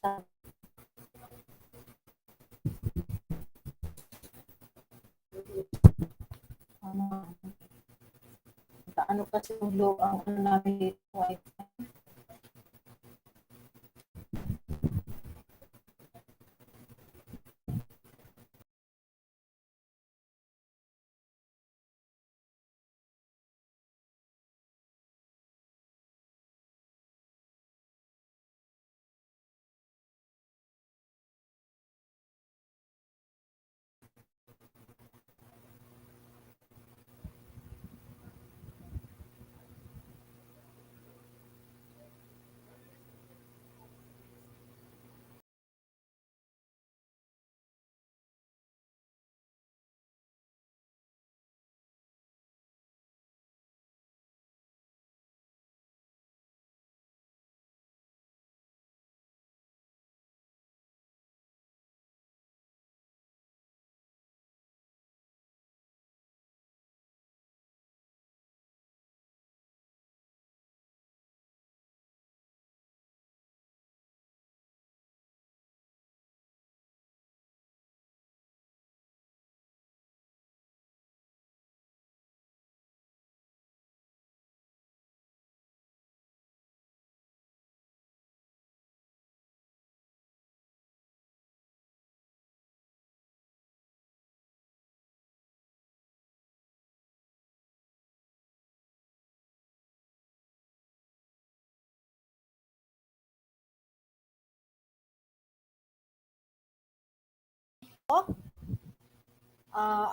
Ano kasi yung low ang ano namin dito ay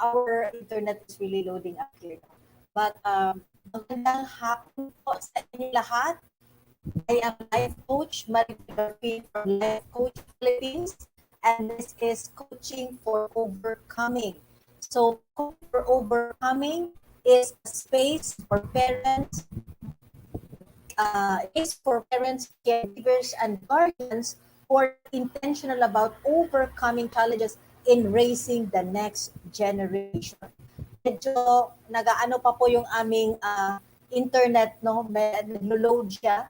our internet is really loading up here. But magandang hapon po sa inyo lahat. I am Life Coach Marife Garfin from Life Coach Philippines, and this is Coaching for Overcoming. So, Coaching for Overcoming is a space for parents, caregivers, and guardians who are intentional about overcoming challenges in raising the next generation. Medyo nagaano pa po yung aming internet, no? Naglo-load siya.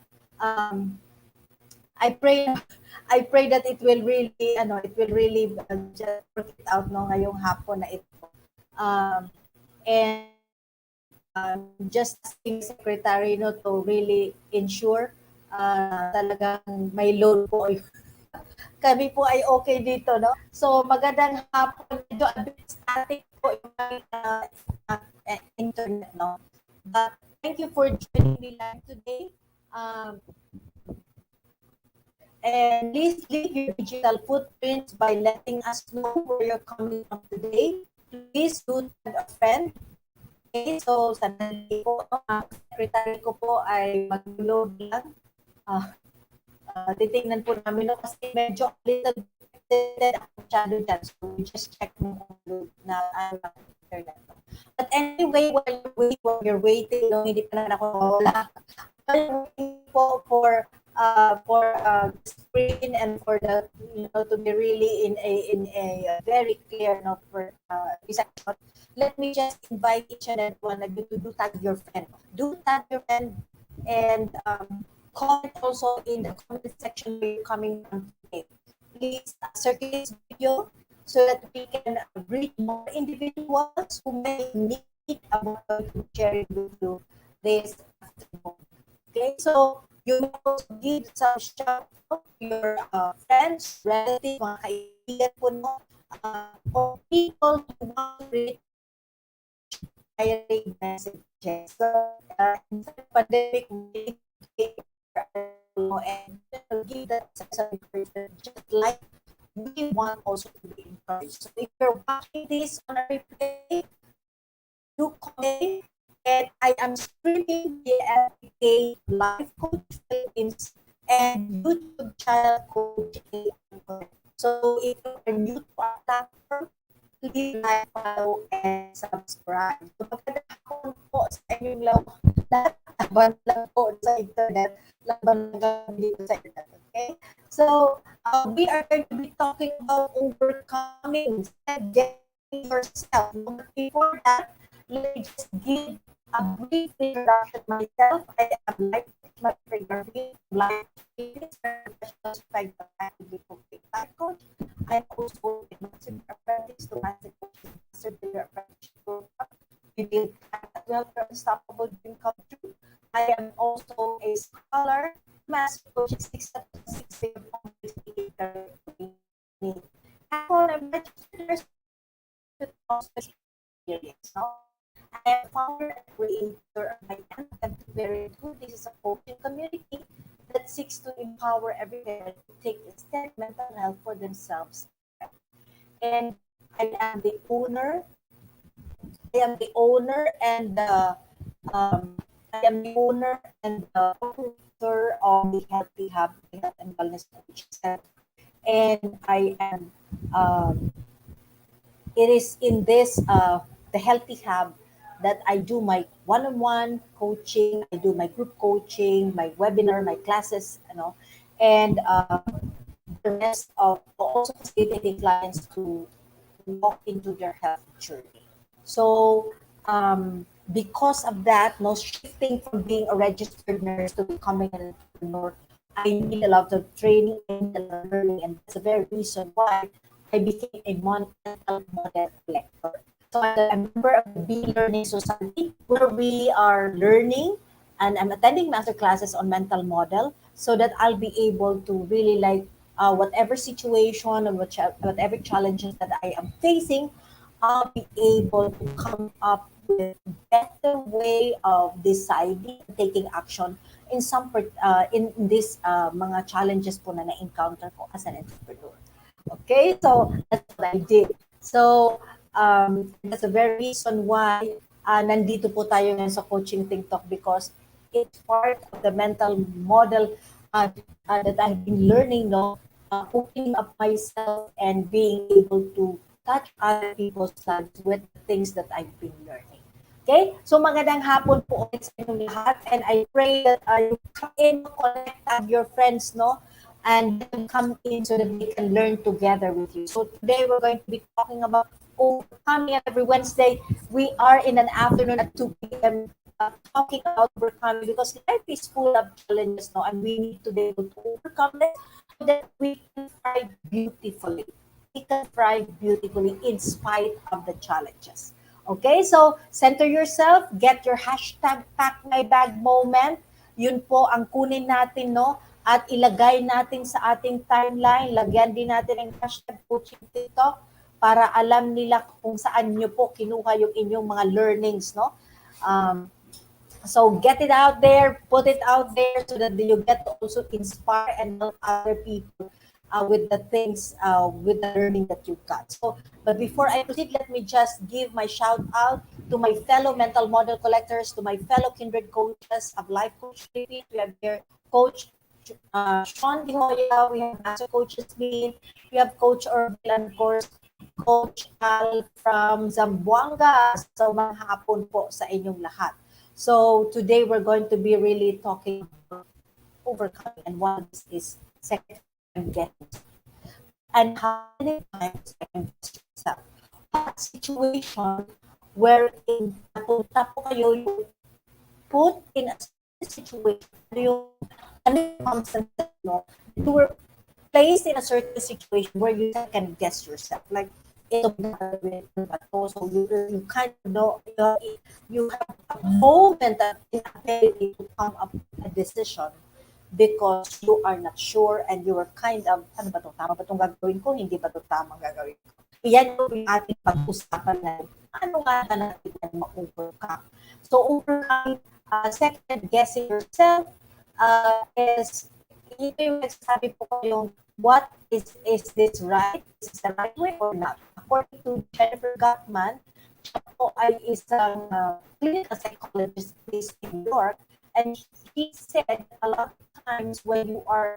I pray I pray that it will really just work it out no ngayong hapon na ito. And just asking secretary no to really ensure talagang may load po kami po ay okay dito no. So magandang hapon, medyo a bit static po yung internet no. But thank you for joining me live today. And please leave your digital footprints by letting us know where you're coming from today. Please do tag a friend. Okay, so sandali po, ang secretary ko po ay mag-load lang. Titingnan po namin no, kasi medyo little bit ang shadow dyan. So we just check mo na internet. But anyway, while you're waiting, no, hindi pa naman ako wala. While waiting po for the screen and for the to be really in a very clear no for reception. Let me just invite each and every one of you to do tag your friend. Do tag your friend and comment also in the comment section where you're coming from today. Please circulate this video so that we can reach more individuals who may need about sharing with you this afternoon. Okay, so you may also give some shout out to your friends, relatives, mga kaibigan po no, or people who want to reach direct messages. So, in the pandemic, we and give that sense of encouragement, just like we want also to be encouraged. So, if you're watching this on a replay, do comment. And I am streaming the FK Live Coach Philippines and YouTube channel Coach A. So if you're new to our platform, please like, follow, and subscribe. So magandang hapon po sa inyong lahat. Laban lang po sa internet. Laban lang dito sa internet. Okay? So we are going to be talking about overcoming and getting yourself. But before that, let me just give a brief introduction myself. I am Life Coach Marife Garfin, Life Professional a scholar, master coach is six-figure public speaking career to be need. Ako, I'm registered nurse with also experience. No? I am founder and creator of my End to Parenthood. This is a coaching community that seeks to empower every parent to take a steady mental health for themselves. And I am the owner. I am the owner and um, I am the owner and the operator of the Healthy Hub, the Health and Wellness Coach Center. And I am it is in this the Healthy Hub that I do my one-on-one coaching, I do my group coaching, my webinar, my classes, and the rest of also facilitating clients to walk into their health journey. So because of that, no shifting from being a registered nurse to becoming an entrepreneur, I need a lot of training, I need a lot of learning, and that's the very reason why I became a mental model collector. So I'm a member of the B Learning Society where we are learning and I'm attending master classes on mental model so that I'll be able to really like whatever situation or whatever challenges that I am facing, I'll be able to come up with better way of deciding and taking action in in this mga challenges po na na-encounter ko as an entrepreneur. Okay, so that's what I did. So that's the very reason why nandito po tayo ngayon sa Coaching Think Talk because it's part of the mental model that I've been learning, no? Opening up myself and being able to touch other people's lives with the things that I've been learning. Okay? So magandang hapon po ulit sa inyong lahat and I pray that you come in, connect, add your friends, no? And let them come in so that they can learn together with you. So today we're going to be talking about overcoming. Every Wednesday we are in an afternoon at 2 p.m. Talking about overcoming because life is full of challenges now and we need to be able to overcome it so that we can thrive beautifully. We can thrive beautifully in spite of the challenges. Okay, so center yourself, get your hashtag pack my bag moment. Yun po ang kunin natin, no? At ilagay natin sa ating timeline. Lagyan din natin ang hashtag coaching TikTok para alam nila kung saan nyo po kinuha yung inyong mga learnings, no? So get it out there, put it out there so that you get to also inspire and help other people with the things, with the learning that you've got. So, but before I proceed, let me just give my shout out to my fellow mental model collectors, to my fellow kindred coaches of Life Coach Philippines. We have here Coach Sean Di Hoya, we have Master Coach Jasmine, we have Coach Orville, and of course, Coach Al from Zamboanga. So, mahapon po sa inyong lahat. So today we're going to be really talking about overcoming and one of this is second getting and how many times I can get yourself. What situation wherein napunta po kayo yung put in a situation, ano yung circumstances, no? You were placed in a certain situation where you can guess yourself. Like, ito ba but also you kind of know, you have a moment of inability to come up with a decision because you are not sure and you are kind of, ano ba ito? Tama ba itong gagawin ko? Hindi ba ito tamang gagawin ko? Iyan yung ating pag-usapan na ano nga na natin ma-overcome. So, overcoming, second, guessing yourself is, ito yung nagsasabi po ko yung what is this right? Is this the right way or not? According to Jennifer Gottman, siya po ay isang clinical psychologist based in New York, and she said a lot of times when you are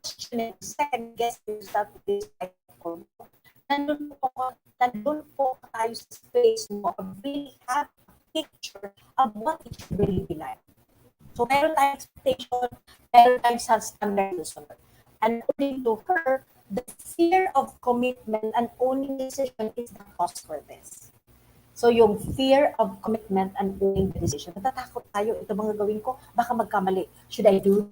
questioning, second guessing yourself this right or no, nandun po tayo sa space mo of really have a picture of what it should really be like. So meron tayong expectation, meron tayong standard susunod. And according to her, the fear of commitment and owning decision is the cause for this. So yung fear of commitment and owning the decision. Natatakot tayo, ito bang gagawin ko? Baka magkamali. Should I do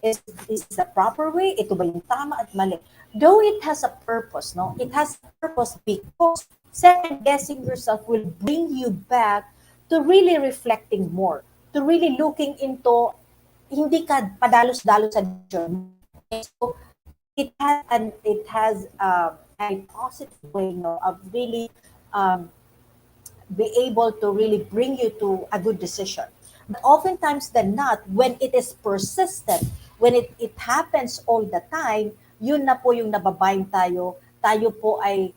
this? Is this the proper way? Ito ba yung tama at mali? Though it has a purpose, no? It has a purpose because second guessing yourself will bring you back to really reflecting more, to really looking into hindi ka padalos-dalos sa decision. Okay, so it has a positive way, no, of really um, be able to really bring you to a good decision. But oftentimes than not, when it is persistent, when it happens all the time, yun na po yung nababind tayo. Tayo po ay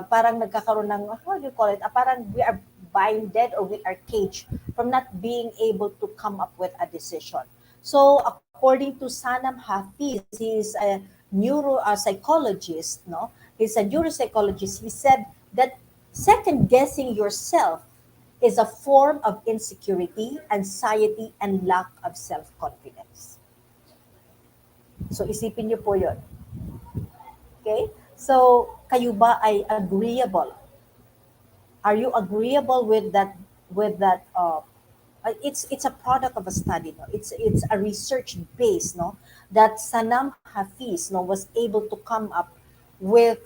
parang nagkakaroon ng, how do you call it? Parang we are binded or we are caged from not being able to come up with a decision. So according to Sanam Hafiz, he's a neuropsychologist, no? He's a neuropsychologist. He said that second guessing yourself is a form of insecurity, anxiety, and lack of self-confidence. So isipin niyo po yun. Okay? So kayo ba ay agreeable? Are you agreeable with that it's a product of a study, no? It's a research base, no, that Sanam Hafiz, no, was able to come up with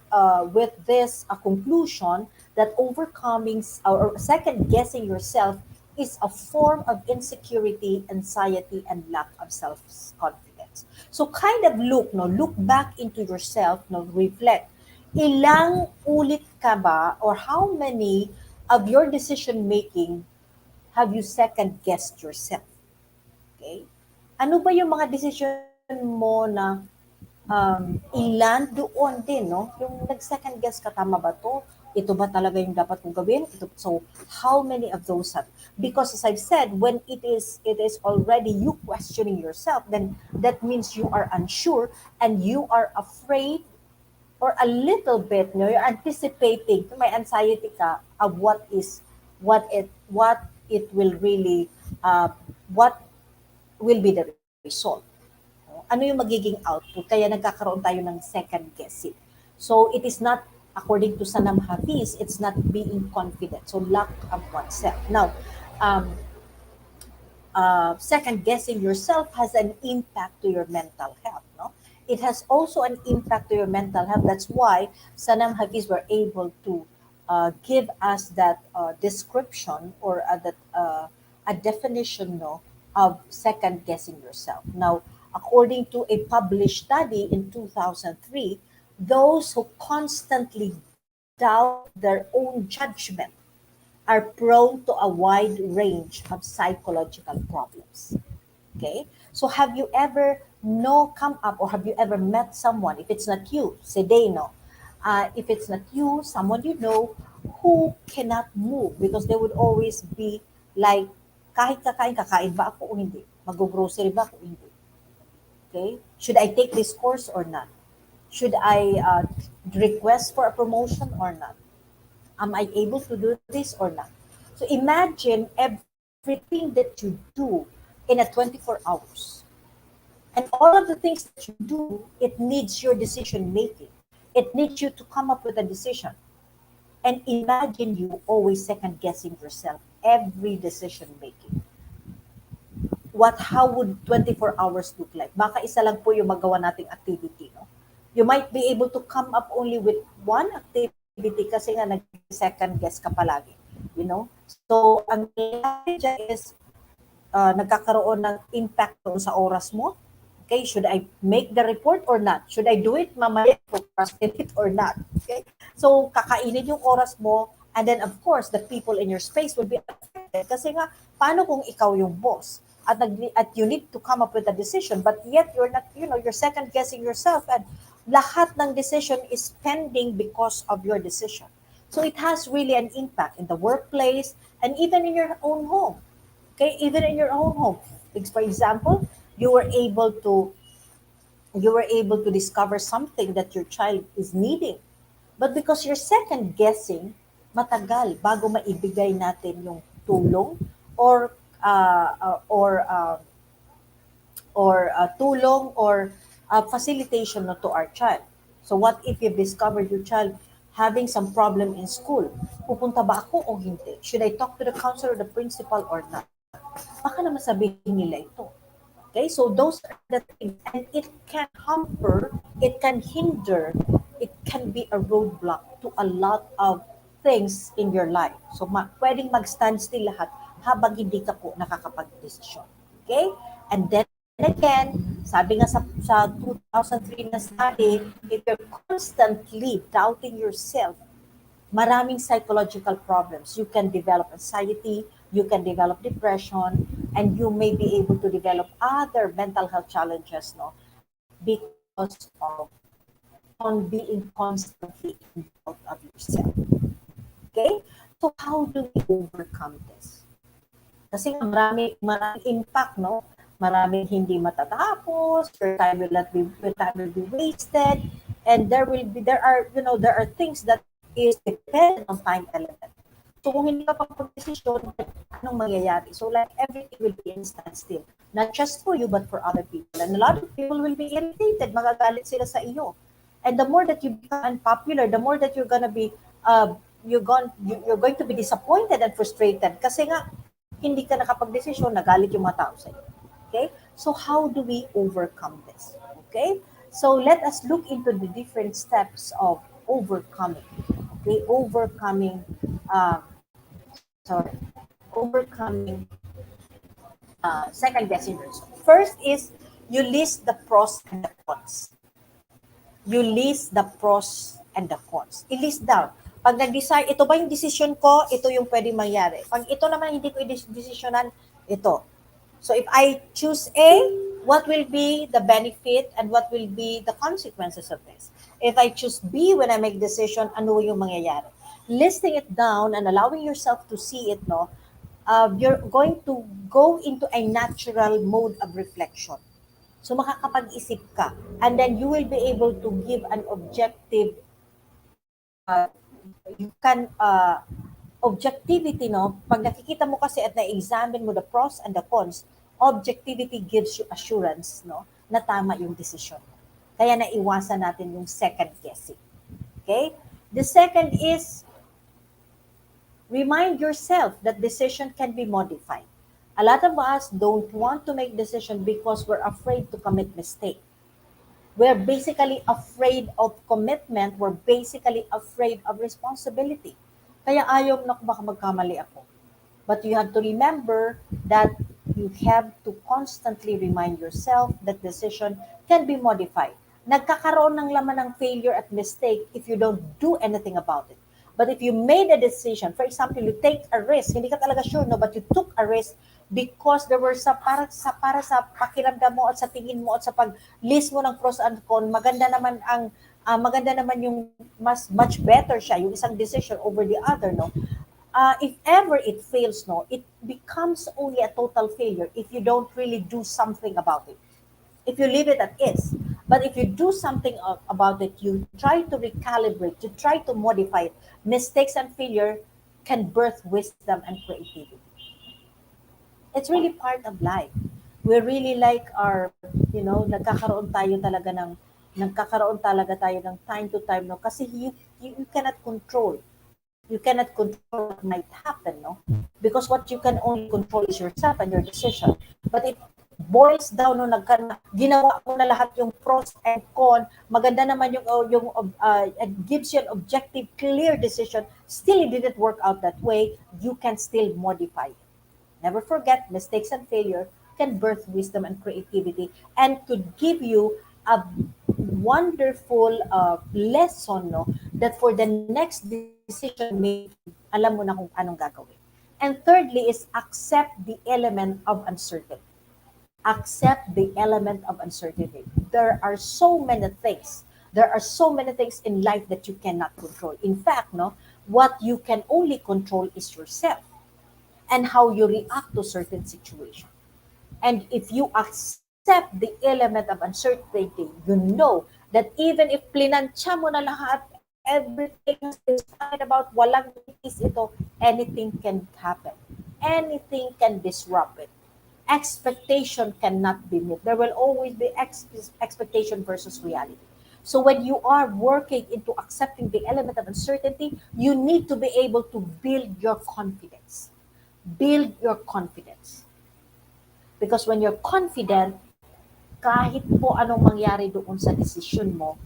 this conclusion that overcoming or second guessing yourself is a form of insecurity, anxiety, and lack of self confidence. So kind of look back into yourself, no, reflect. Ilang ulit ka ba or how many of your decision making have you second guessed yourself? Okay? Ano ba yung mga decision mo na ilan doon din, no? Yung nag-second guess ka, tama ba to? Ito ba talaga yung dapat kong gawin? So, how many of those have? Because as I've said, when it is already you questioning yourself, then that means you are unsure and you are afraid or a little bit, no, you're anticipating, may anxiety ka of what it will really, what will be the result. No? Ano yung magiging output? Kaya nagkakaroon tayo ng second guessing. So it is not, according to Sanam Hafiz, it's not being confident. So lack of oneself. Now, um, second guessing yourself has an impact to your mental health, no? It has also an impact to your mental health. That's why Sanam Hafiz were able to give us that description or a definition, no, of second guessing yourself. Now, according to a published study in 2003, those who constantly doubt their own judgment are prone to a wide range of psychological problems. Okay? So have you ever come up or have you ever met someone, if it's not you, say they know, if it's not you, someone you know who cannot move because they would always be like, kahit kakain ba ako o hindi? Mag-grocery ba ako o hindi? Okay? Should I take this course or not? Should I request for a promotion or not? Am I able to do this or not? So imagine everything that you do in a 24 hours. And all of the things that you do, it needs your decision making. It needs you to come up with a decision. And imagine you always second guessing yourself every decision making. How would 24 hours look like? Baka isa lang po yung magawa nating activity, no? You might be able to come up only with one activity kasi nga nag-second guess ka palagi, you know? So, ang nangyayari dyan is nagkakaroon ng impact doon sa oras mo. Okay, should I make the report or not? Should I do it mamaya, procrastinate or not? Okay, so kakainin yung oras mo, and then of course, the people in your space will be affected. Kasi nga, paano kung ikaw yung boss? At you need to come up with a decision, but yet you're not, you're second guessing yourself, and lahat ng decision is pending because of your decision. So it has really an impact in the workplace and even in your own home. Okay, even in your own home. For example, you were able to discover something that your child is needing. But because you're second guessing, matagal bago maibigay natin yung tulong or uh, uh, or uh, tulong or facilitation, no, to our child. So what if you've discovered your child having some problem in school? Pupunta ba ako o hindi? Should I talk to the counselor or the principal or not? Baka naman sabihin nila ito. Okay, so those are the things. And it can hamper, it can hinder, it can be a roadblock to a lot of things in your life. So pwedeng mag-stand still lahat habang hindi ka po nakakapag-desisyon. Okay? And then And again, sabi nga sa 2003 na study, if you're constantly doubting yourself, maraming psychological problems. You can develop anxiety, you can develop depression, and you may be able to develop other mental health challenges, no, because of on being constantly in doubt of yourself. Okay? So how do we overcome this? Kasi nga maraming impact, no? Maraming hindi matatapos, your time will be wasted, and there are things that is dependent on time element. So kung hindi ka pag-desisyon, anong mangyayari? So like everything will be in standstill. Not just for you, but for other people. And a lot of people will be irritated, magagalit sila sa iyo. And the more that you become unpopular, the more that you're gonna be, you're going to be disappointed and frustrated. Kasi nga, hindi ka nakapag-desisyon, nagalit yung mga tao sa iyo. Okay? So how do we overcome this? Okay? So let us look into the different steps of overcoming. Okay? Sorry, overcoming second guessing yourself. First is you list the pros and the cons. You list the pros and the cons. I-list down. Pag nag-decide, ito ba yung decision ko, ito yung pwede mangyari. Pag ito naman hindi ko i-decisionan, ito. So if I choose A, what will be the benefit and what will be the consequences of this? If I choose B when I make decision, ano yung mangyayari? Listing it down and allowing yourself to see it, no, you're going to go into a natural mode of reflection. So makakapag-isip ka and then you will be able to give an objective you can objectivity, no, pag nakikita mo kasi at na-examine mo the pros and the cons, objectivity gives you assurance, no, na tama yung decision mo. Kaya naiwasan natin yung second guessing. Okay? The second is remind yourself that decision can be modified. A lot of us don't want to make decision because we're afraid to commit mistake. We're basically afraid of commitment. We're basically afraid of responsibility. Kaya ayaw na baka magkamali ako. But you have to remember that you have to constantly remind yourself that decision can be modified. Nagkakaroon ng laman ng failure at mistake if you don't do anything about it. But if you made a decision, for example, you take a risk, hindi ka talaga sure, no, but you took a risk because there were para sa pakiramdam mo at sa tingin mo at sa pag-list mo ng pros and cons, maganda naman yung much better siya, yung isang decision over the other, no? If ever it fails, no, it becomes only a total failure if you don't really do something about it. If you leave it at is. But if you do something about it, you try to recalibrate, you try to modify it, mistakes and failure can birth wisdom and creativity. It's really part of life. We really like nagkakaroon talaga tayo ng time to time, no? Kasi you cannot control. You cannot control what might happen, no? Because what you can only control is yourself and your decision. But it boils down, no, ginawa mo na lahat yung pros and con, maganda naman it gives you an objective, clear decision, still it didn't work out that way, you can still modify it. Never forget, mistakes and failure can birth wisdom and creativity and could give you a wonderful lesson, no, that for the next decision made, alam mo na kung anong gagawin. And thirdly is accept the element of uncertainty. Accept the element of uncertainty. There are so many things. There are so many things in life that you cannot control. In fact, no, what you can only control is yourself and how you react to certain situations. And if you accept the element of uncertainty, you know that even if plinansya mo na lahat, everything has been decided about, walang itis ito, anything can happen. Anything can disrupt it. Expectation cannot be met. There will always be expectation versus reality. So when you are working into accepting the element of uncertainty, you need to be able to build your confidence. Build your confidence. Because when you're confident, kahit po anong mangyari doon sa decision mo,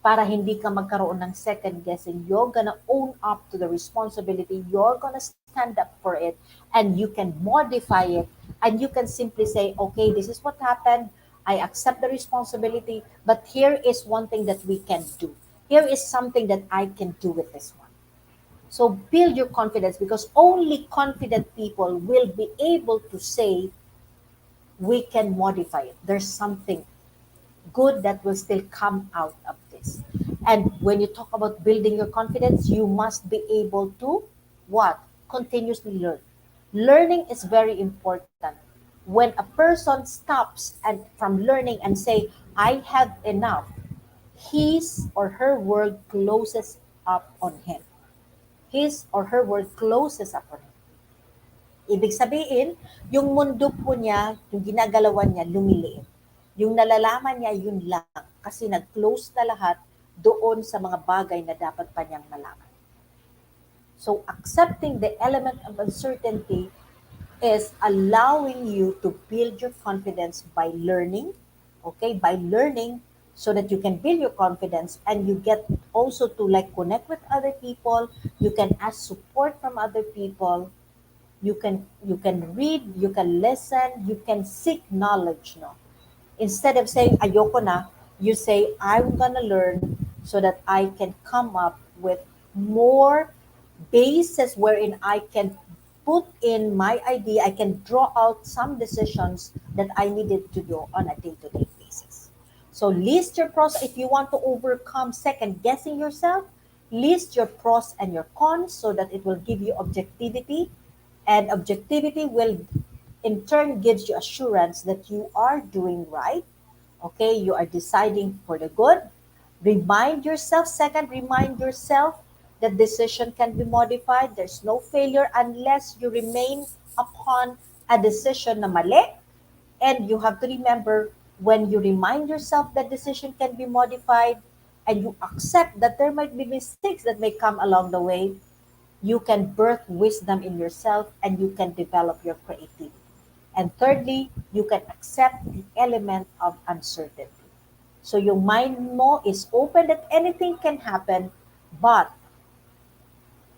para hindi ka magkaroon ng second guessing, you're gonna own up to the responsibility, you're gonna stand stand up for it, and you can modify it, and you can simply say, okay, this is what happened. I accept the responsibility, but here is one thing that we can do. Here is something that I can do with this one. So build your confidence, because only confident people will be able to say, we can modify it. There's something good that will still come out of this. And when you talk about building your confidence, you must be able to what? Continuously learn. Learning is very important. When a person stops and from learning and say, I have enough, his or her world closes up on him. His or her world closes up on him. Ibig sabihin, yung mundo po niya, yung ginagalawan niya, lumiliit. Yung nalalaman niya, yun lang. Kasi nag-close na lahat doon sa mga bagay na dapat pa niyang malaman. So, accepting the element of uncertainty is allowing you to build your confidence by learning, okay? By learning so that you can build your confidence, and you get also to like connect with other people. You can ask support from other people. You can read, you can listen, you can seek knowledge, no? Instead of saying ayoko na, you say I'm gonna learn so that I can come up with more basis wherein I can put in my idea, I can draw out some decisions that I needed to do on a day-to-day basis. So list your pros. If you want to overcome second guessing yourself, list your pros and your cons so that it will give you objectivity, and objectivity will in turn gives you assurance that you are doing right. Okay, you are deciding for the good. Remind yourself that decision can be modified. There's no failure unless you remain upon a decision na mali. And you have to remember, when you remind yourself that decision can be modified, and you accept that there might be mistakes that may come along the way, you can birth wisdom in yourself, and you can develop your creativity. And thirdly, you can accept the element of uncertainty. So yung mind mo is open that anything can happen, but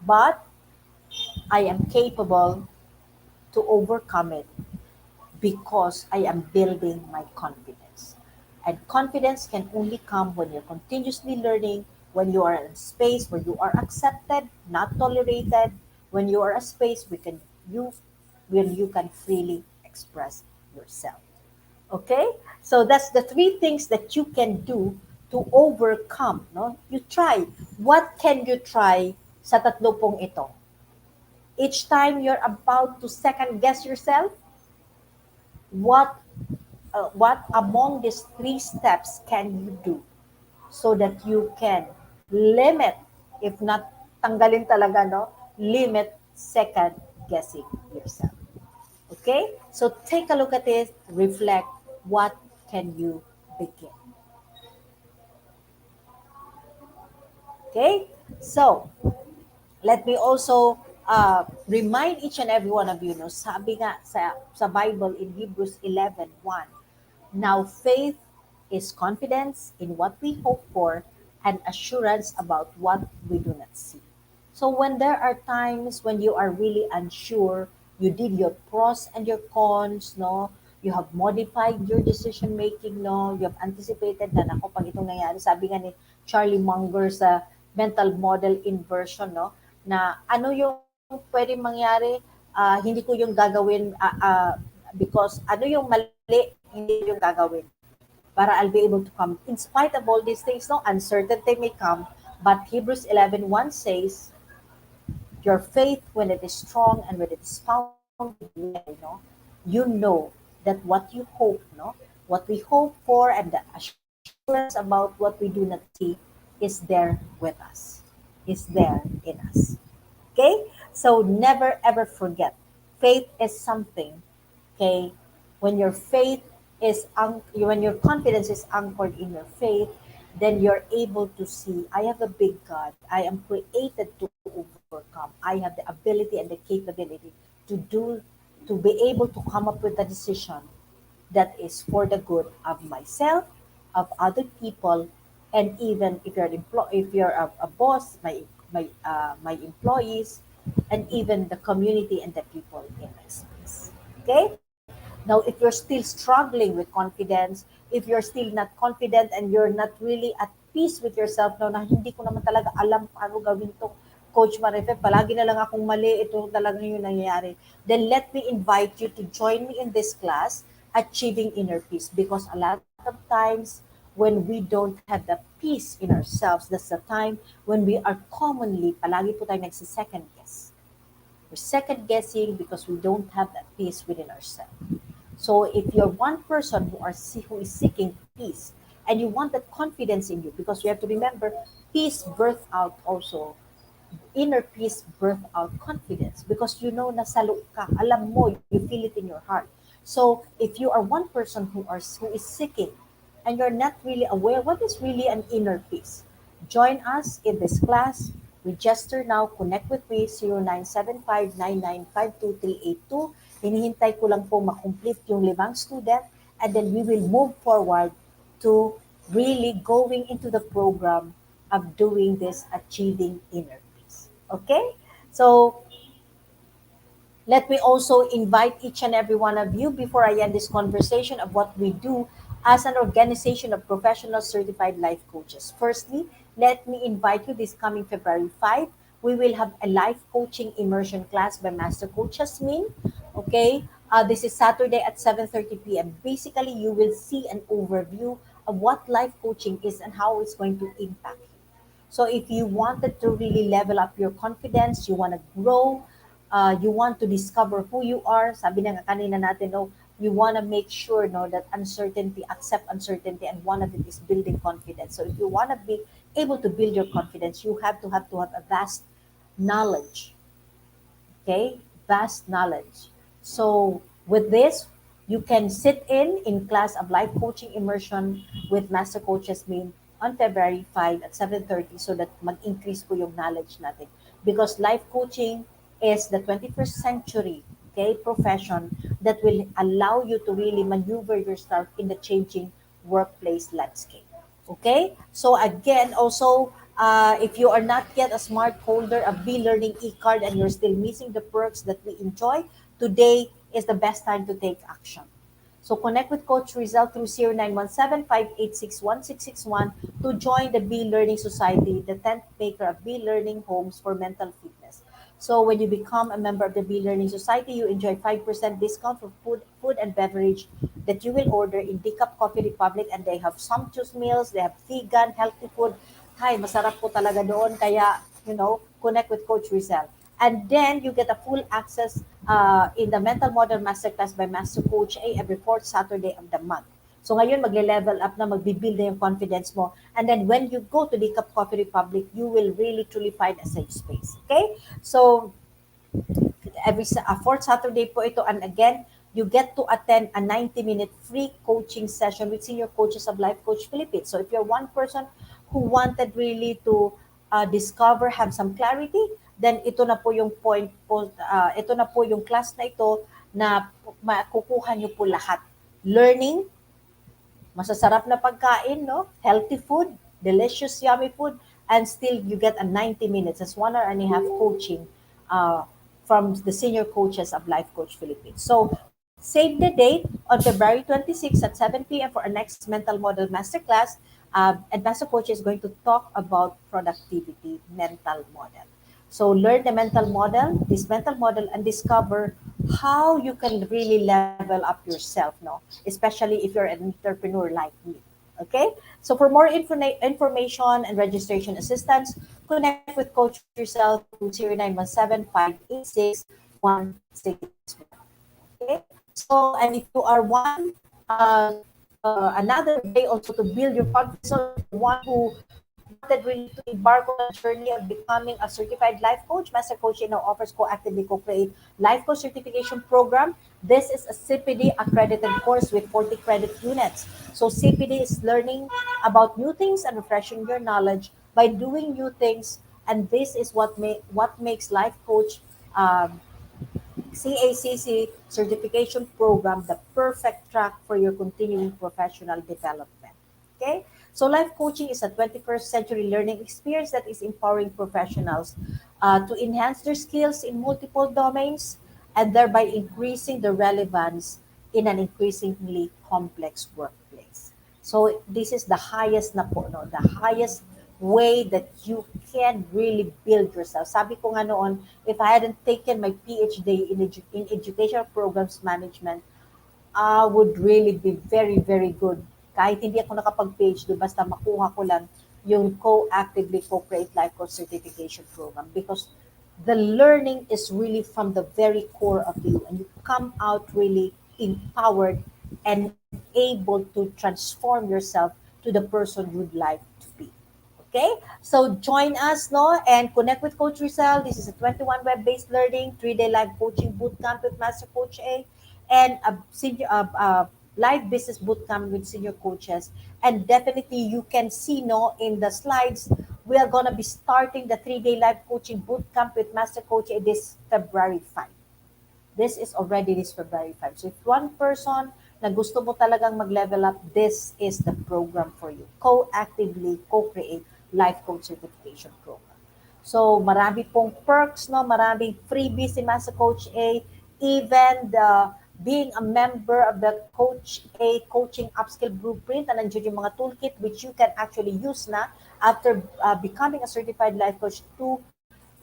but I am capable to overcome it because I am building my confidence. And confidence can only come when you're continuously learning, when you are in a space where you are accepted, not tolerated, when you are a space you where you can freely express yourself. Okay? So that's the three things that you can do to overcome, no? You try. What can you try sa tatlo pong ito? Each time you're about to second guess yourself, what what among these three steps can you do so that you can limit, if not tanggalin talaga, no? Limit second guessing yourself. Okay? So take a look at it, reflect, what can you begin? Okay? So, let me also remind each and every one of you, no, sabi nga sa Bible in Hebrews 11:1, now faith is confidence in what we hope for and assurance about what we do not see. So when there are times when you are really unsure, you did your pros and your cons, no? You have modified your decision making, no? You have anticipated na nako pag itong nangyari, sabi nga ni Charlie Munger sa mental model inversion, no? Na ano yung pwedeng mangyari, hindi ko yung gagawin because ano yung mali, hindi ko yung gagawin para I'll be able to come. In spite of all these things, no, uncertainty may come, but Hebrews 11:1 says, your faith, when it is strong and when it is founded in reality, no, you know that what you hope, no, what we hope for, and the assurance about what we do not see is there with us, is there in us. Okay? So never ever forget, faith is something, okay, when your faith when your confidence is anchored in your faith, then you're able to see, I have a big God. I am created to overcome. I have the ability and the capability to do, to be able to come up with a decision that is for the good of myself, of other people, and even if you're if you're a boss, my employees, and even the community and the people in my space. Okay? Now, if you're still struggling with confidence, if you're still not confident and you're not really at peace with yourself, no, na hindi ko naman talaga alam paano gawin to, Coach Marife, palagi na lang akong mali, ito talaga yung nangyayari, then let me invite you to join me in this class, Achieving Inner Peace. Because a lot of times, when we don't have the peace in ourselves, that's the time when we are commonly, palagi po tayo nagsisecond guess. We're second guessing because we don't have that peace within ourselves. So if you're one person who is seeking peace and you want that confidence in you, because we have to remember, peace birth out also, inner peace birth out confidence, because you know na salo ka, alam mo, you feel it in your heart. So if you are one person who is seeking and you're not really aware what is really an inner peace, join us in this class. Register now, connect with me, 0975-9952-382. Hinihintay ko lang po makomplete yung 5 student, and then we will move forward to really going into the program of doing this achieving inner peace. Okay? So let me also invite each and every one of you before I end this conversation of what we do as an organization of professional certified life coaches. Firstly, let me invite you this coming February 5. We will have a life coaching immersion class by Master Coach Jasmine. Okay, this is Saturday at 7:30 p.m. Basically, you will see an overview of what life coaching is and how it's going to impact you. So if you wanted to really level up your confidence, you want to grow, you want to discover who you are, sabi na nga kanina natin, no, you want to make sure, no, that uncertainty, accept uncertainty, and one of it is building confidence. So if you want to be able to build your confidence, you have a vast knowledge, okay, vast knowledge. So with this, you can sit in class of life coaching immersion with Master Coaches Min on February 5 at 7:30, so that mag-increase po yung knowledge natin. Because life coaching is the 21st century, okay, profession that will allow you to really maneuver yourself in the changing workplace landscape. Okay? So again, also, if you are not yet a smart holder of B-Learning e-card and you're still missing the perks that we enjoy, today is the best time to take action. So connect with Coach Rizal through 0917-586-1661 to join the B-Learning Society, the 10th maker of B-Learning homes for mental fitness. So when you become a member of the B-Learning Society, you enjoy 5% discount for food and beverage that you will order in Decaf Coffee Republic, and they have sumptuous meals, they have vegan, healthy food. Hi, masarap po talaga doon. Kaya, connect with Coach Rizal. And then you get a full access in the Mental Model Masterclass by Master Coach A every fourth Saturday of the month. So ngayon, magle-level up na, magbibuild na yung confidence mo. And then when you go to the Cup Coffee Republic, you will really truly find a safe space. Okay? So fourth Saturday po ito. And again, you get to attend a 90-minute free coaching session with senior coaches of Life Coach Philippines. So if you're one person who wanted really to discover, have some clarity, then ito na po yung point po, ito na po yung class na ito na makukuha nyo po lahat. Learning, masasarap na pagkain, no? Healthy food, delicious, yummy food, and still you get a 90 minutes. That's 1 hour and a half coaching uh, from the senior coaches of Life Coach Philippines. So save the date on February 26 at 7 p.m. for our next Mental Model Masterclass. And Master Coach is going to talk about productivity mental model. So learn the mental model, this mental model, and discover how you can really level up yourself, no? Especially if you're an entrepreneur like me. Okay? So for more information and registration assistance, connect with Coach Rizal through 0917-586-1661. Okay? So, and if you are one, another way also to build your confidence, so if you're one who wanted really to embark on a journey of becoming a certified life coach, Master Coach now offers co-actively co-create life coach certification program. This is a CPD accredited course with 40 credit units. So CPD is learning about new things and refreshing your knowledge by doing new things. And this is what makes life coach CACC certification program the perfect track for your continuing professional development. Okay? So life coaching is a 21st century learning experience that is empowering professionals to enhance their skills in multiple domains and thereby increasing the relevance in an increasingly complex workplace. So this is the highest na po, no? The highest way that you can really build yourself. Sabi ko nga noon, if I hadn't taken my PhD in educational programs management, would really be very, very good. Kahit hindi ako nakapag-PhD, basta makuha ko lang yung co-actively co-create life coach certification program because the learning is really from the very core of you and you come out really empowered and able to transform yourself to the person you'd like to be. Okay? So join us, no? And connect with Coach Rizal. This is a 21 web-based learning, 3-day live coaching bootcamp with Master Coach A, and a senior live business bootcamp with senior coaches. And definitely you can see, no, in the slides, we are gonna be starting the 3-day live coaching bootcamp with Master Coach A this February 5. This is already this February 5. So if one person na gusto mo talagang mag-level up, this is the program for you. Co-actively co-create life coach certification program. So marami pong perks, no? Maraming freebies si Master Coach A. Even the being a member of the Coach A Coaching Upskill Blueprint, and nandiyan yung mga toolkit which you can actually use na after becoming a certified life coach to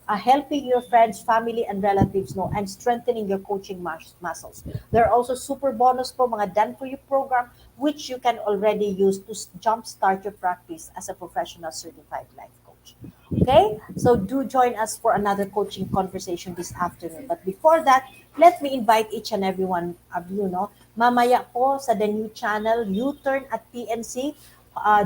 helping your friends, family, and relatives know and strengthening your coaching muscles. There are also super bonus po, mga done for you program, which you can already use to jumpstart your practice as a professional certified life coach. Okay? So do join us for another coaching conversation this afternoon. But before that, let me invite each and every one of you, no? Mamaya po sa the new channel, U-Turn at PNC.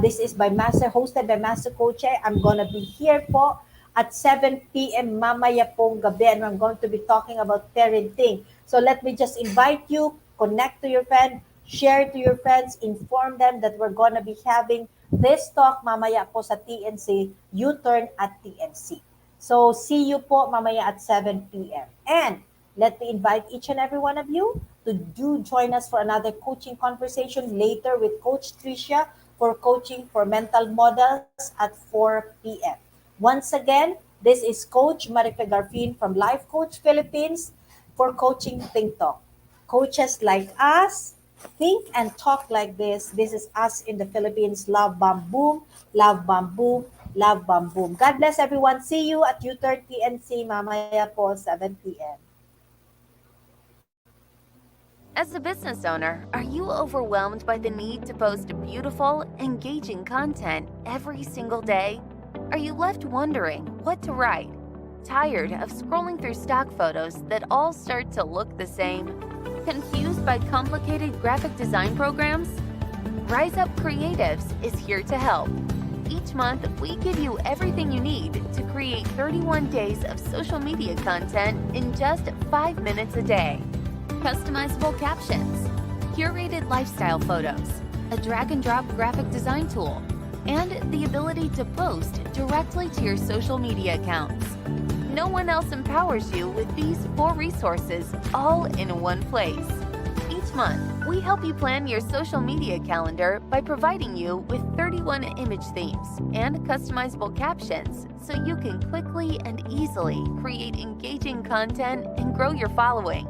This is hosted by Master Coach. I'm gonna be here po at 7 p.m. mamaya pong gabi, and I'm going to be talking about parenting. So let me just invite you, connect to your friend, share to your friends, inform them that we're going to be having this talk mamaya po sa TNC, U-Turn at TNC. So see you po mamaya at 7 p.m. And let me invite each and every one of you to do join us for another coaching conversation later with Coach Tricia for coaching for mental models at 4 p.m. Once again, this is Coach Marife Garfin from Life Coach Philippines for Coaching Think Talk. Coaches like us think and talk like this. This is us in the Philippines. Love, bam, boom. Love, bam, boom. Love, bam, boom. God bless everyone. See you at U-Turn PNC mamaya po, 7 p.m. As a business owner, are you overwhelmed by the need to post beautiful, engaging content every single day? Are you left wondering what to write? Tired of scrolling through stock photos that all start to look the same? Confused by complicated graphic design programs? Rise Up Creatives is here to help. Each month, we give you everything you need to create 31 days of social media content in just 5 minutes a day. Customizable captions, curated lifestyle photos, a drag-and-drop graphic design tool, and the ability to post directly to your social media accounts. No one else empowers you with these 4 resources all in one place. Each month, we help you plan your social media calendar by providing you with 31 image themes and customizable captions so you can quickly and easily create engaging content and grow your following.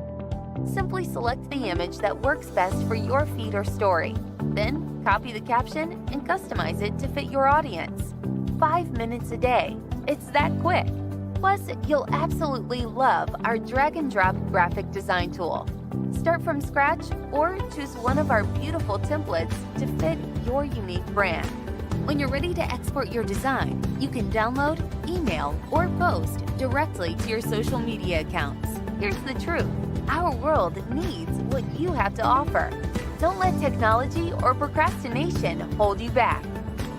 Simply select the image that works best for your feed or story. Then, copy the caption and customize it to fit your audience. 5 minutes a day. It's that quick. Plus, you'll absolutely love our drag-and-drop graphic design tool. Start from scratch or choose one of our beautiful templates to fit your unique brand. When you're ready to export your design, you can download, email, or post directly to your social media accounts. Here's the truth. Our world needs what you have to offer. Don't let technology or procrastination hold you back.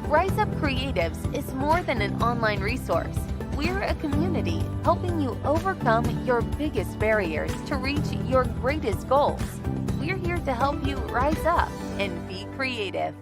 Rise Up Creatives is more than an online resource. We're a community helping you overcome your biggest barriers to reach your greatest goals. We're here to help you rise up and be creative.